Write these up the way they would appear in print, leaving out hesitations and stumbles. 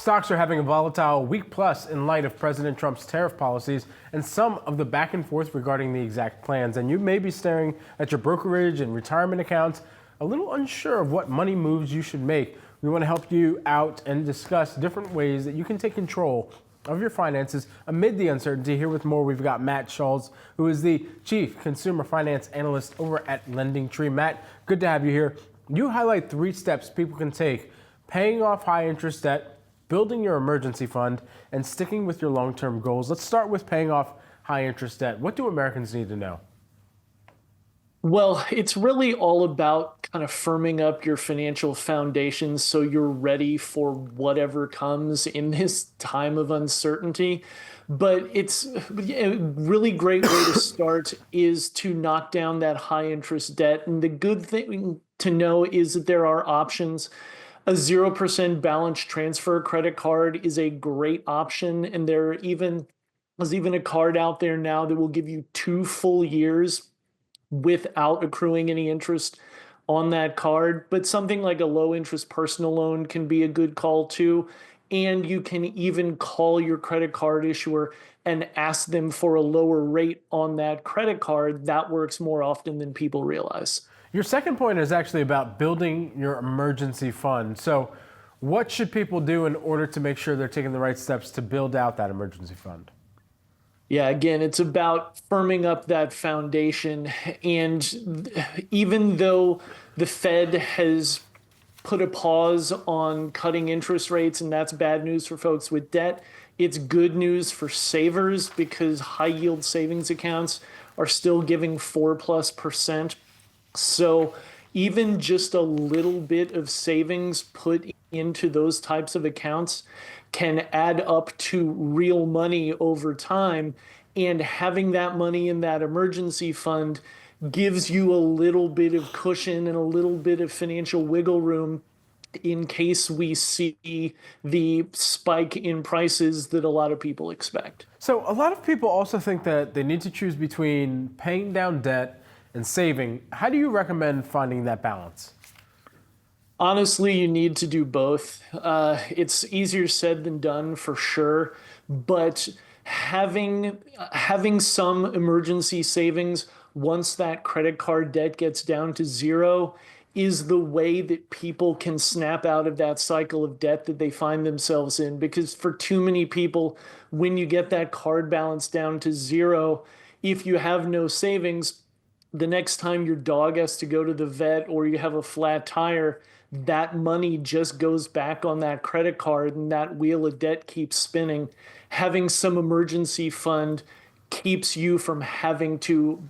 Stocks are having a volatile week plus in light of President Trump's tariff policies and some of the back and forth regarding the exact plans. And you may be staring at your brokerage and retirement accounts, a little unsure of what money moves you should make. We want to help you out and discuss different ways that you can take control of your finances amid the uncertainty. Here with more, we've got Matt Schulz, who is the Chief Consumer Finance Analyst over at LendingTree. Matt, good to have you here. You highlight 3 steps people can take: paying off high interest debt, building your emergency fund, and sticking with your long-term goals. Let's start with paying off high interest debt. What do Americans need to know? Well, it's really all about kind of firming up your financial foundation so you're ready for whatever comes in this time of uncertainty. But it's a really great way to start is to knock down that high interest debt. And the good thing to know is that there are options. A 0% balance transfer credit card is a great option. And there's even a card out there now that will give you 2 full years without accruing any interest on that card. But something like a low interest personal loan can be a good call too. And you can even call your credit card issuer and ask them for a lower rate on that credit card. That works more often than people realize. Your second point is actually about building your emergency fund. So what should people do in order to make sure they're taking the right steps to build out that emergency fund? Yeah, again, it's about firming up that foundation. And even though the Fed has put a pause on cutting interest rates, and that's bad news for folks with debt, it's good news for savers because high yield savings accounts are still giving 4+%. So even just a little bit of savings put into those types of accounts can add up to real money over time. And having that money in that emergency fund gives you a little bit of cushion and a little bit of financial wiggle room in case we see the spike in prices that a lot of people expect. So a lot of people also think that they need to choose between paying down debt and saving. How do you recommend finding that balance? Honestly, you need to do both. It's easier said than done for sure, but having some emergency savings once that credit card debt gets down to 0 is the way that people can snap out of that cycle of debt that they find themselves in. Because for too many people, when you get that card balance down to 0, if you have no savings, the next time your dog has to go to the vet or you have a flat tire, that money just goes back on that credit card and that wheel of debt keeps spinning. Having some emergency fund keeps you from having to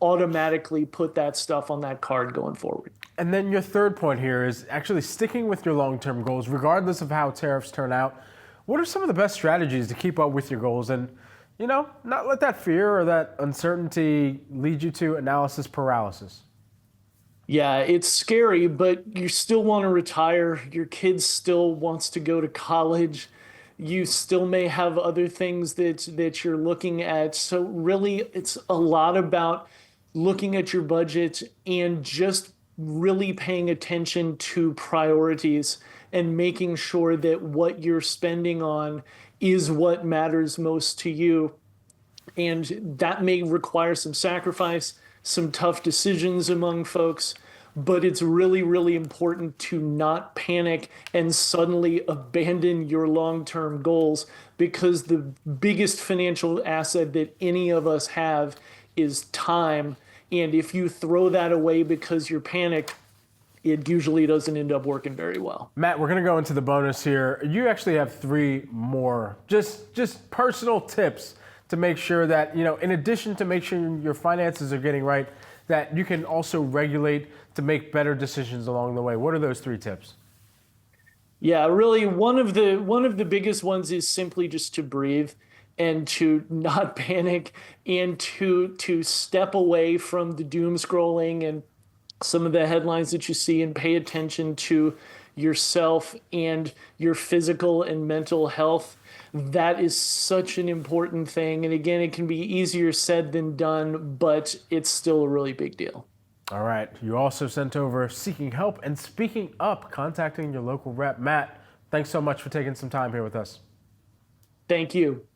automatically put that stuff on that card going forward. And then your third point here is actually sticking with your long-term goals, regardless of how tariffs turn out. What are some of the best strategies to keep up with your goals and, not let that fear or that uncertainty lead you to analysis paralysis? Yeah, it's scary, but you still want to retire. Your kid still wants to go to college. You still may have other things that you're looking at. So really, it's a lot about looking at your budget and just really paying attention to priorities and making sure that what you're spending on is what matters most to you. And that may require some sacrifice, some tough decisions among folks, but it's really, really important to not panic and suddenly abandon your long-term goals, because the biggest financial asset that any of us have is time. And if you throw that away because you're panicked, it usually doesn't end up working very well. Matt, we're going to go into the bonus here. You actually have 3 more, just personal tips to make sure that, in addition to make sure your finances are getting right, that you can also regulate to make better decisions along the way. What are those 3 tips? Yeah, really, one of the biggest ones is simply just to breathe and to not panic and to step away from the doom scrolling and some of the headlines that you see and pay attention to yourself and your physical and mental health. That is such an important thing. And again, it can be easier said than done, but it's still a really big deal. All right. You also sent over seeking help and speaking up, contacting your local rep. Matt, Thanks so much for taking some time here with us. Thank you.